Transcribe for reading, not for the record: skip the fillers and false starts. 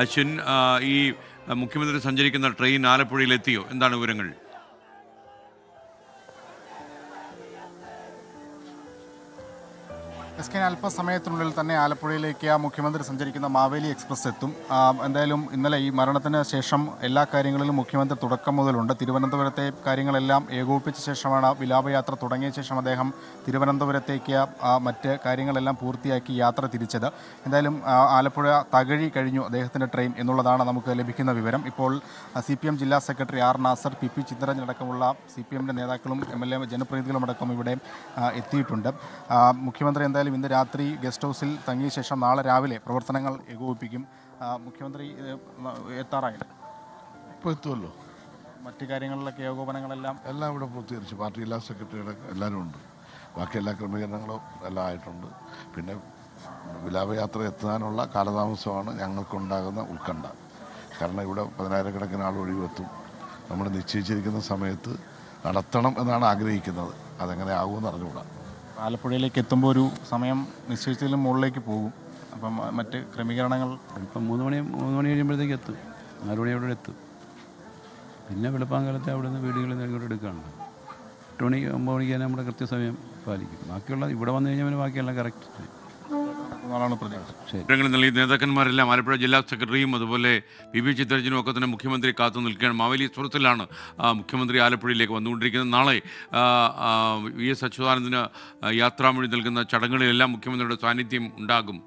അശ്വിൻ, ഈ മുഖ്യമന്ത്രി സഞ്ചരിക്കുന്ന ട്രെയിൻ ആലപ്പുഴയിലെത്തിയോ? എന്താണ് വിവരങ്ങൾ? അല്പസമയത്തിനുള്ളിൽ തന്നെ ആലപ്പുഴയിലേക്ക് മുഖ്യമന്ത്രി സഞ്ചരിക്കുന്ന മാവേലി എക്സ്പ്രസ് എത്തും. എന്തായാലും ഇന്നലെ ഈ മരണത്തിന് ശേഷം എല്ലാ കാര്യങ്ങളിലും മുഖ്യമന്ത്രി തുടക്കം മുതലുണ്ട്. തിരുവനന്തപുരത്തെ കാര്യങ്ങളെല്ലാം ഏകോപിപ്പിച്ച ശേഷമാണ് വിലാപയാത്ര തുടങ്ങിയ ശേഷം അദ്ദേഹം തിരുവനന്തപുരത്തേക്ക് മറ്റ് കാര്യങ്ങളെല്ലാം പൂർത്തിയാക്കി യാത്ര തിരിച്ചത്. എന്തായാലും ആലപ്പുഴ തകഴി കഴിഞ്ഞു അദ്ദേഹത്തിൻ്റെ ട്രെയിൻ എന്നുള്ളതാണ് നമുക്ക് ലഭിക്കുന്ന വിവരം. ഇപ്പോൾ CPM ജില്ലാ secretary R Nasar, PP Chittaranjan അടക്കമുള്ള CPMൻ്റെ നേതാക്കളും MLA ജനപ്രതിനിധികളും അടക്കം ഇവിടെ എത്തിയിട്ടുണ്ട്. മുഖ്യമന്ത്രി എന്തായാലും ഇന്ന് രാത്രി ഗസ്റ്റ് ഹൗസിൽ തങ്ങിയ ശേഷം നാളെ രാവിലെ പ്രവർത്തനങ്ങൾ ഏകോപിപ്പിക്കും. മുഖ്യമന്ത്രി എത്താറായില്ല, ഇപ്പോൾ എത്തുമല്ലോ. മറ്റു കാര്യങ്ങളിലൊക്കെ ഏകോപനങ്ങളെല്ലാം ഇവിടെ പൂർത്തീകരിച്ചു. പാർട്ടി ജില്ലാ സെക്രട്ടറിയുടെ എല്ലാവരും ഉണ്ട്. ബാക്കി എല്ലാ ക്രമീകരണങ്ങളും എല്ലാം ആയിട്ടുണ്ട്. പിന്നെ വിലാപയാത്ര എത്താനുള്ള കാലതാമസമാണ് ഞങ്ങൾക്കുണ്ടാകുന്ന ഉത്കണ്ഠ. കാരണം ഇവിടെ 10,000-കണക്കിന് ആൾ ഒഴിവെത്തും. നമ്മൾ നിശ്ചയിച്ചിരിക്കുന്ന സമയത്ത് നടത്തണം എന്നാണ് ആഗ്രഹിക്കുന്നത്. അതെങ്ങനെ ആകുമെന്ന് അറിഞ്ഞുകൂടാ. ആലപ്പുഴയിലേക്ക് എത്തുമ്പോൾ ഒരു സമയം നിശ്ചയിച്ചതിലും മുകളിലേക്ക് പോകും. അപ്പം മറ്റ് ക്രമീകരണങ്ങൾ ഇപ്പം 3 മണി കഴിയുമ്പോഴത്തേക്ക് എത്തും. 4 മണിയോടെ എത്തും. പിന്നെ വെളുപ്പാങ്കാലത്തെ അവിടെ നിന്ന് വീടുകളിൽ നിന്ന് ഇങ്ങോട്ട് എടുക്കുകയാണ്. 8 മണി 9 മണിക്ക് തന്നെ നമ്മുടെ കൃത്യസമയം പാലിക്കും. ബാക്കിയുള്ള ഇവിടെ വന്നു കഴിഞ്ഞാൽ ബാക്കിയെല്ലാം കറക്റ്റ് വിവരങ്ങൾ നൽകിയ നേതാക്കന്മാരെല്ലാം ആലപ്പുഴ ജില്ലാ സെക്രട്ടറിയും അതുപോലെ PP ചിത്തരഞ്ജനും ഒക്കെ തന്നെ മുഖ്യമന്ത്രി കാത്തു നിൽക്കുകയാണ്. മാവേലി എക്സ്പ്രസിലാണ് മുഖ്യമന്ത്രി ആലപ്പുഴയിലേക്ക് വന്നുകൊണ്ടിരിക്കുന്നത്. നാളെ VS അച്യുതാനന്ദന് യാത്രാമൊഴി നൽകുന്ന ചടങ്ങുകളിലെല്ലാം മുഖ്യമന്ത്രിയുടെ സാന്നിധ്യം ഉണ്ടാകും.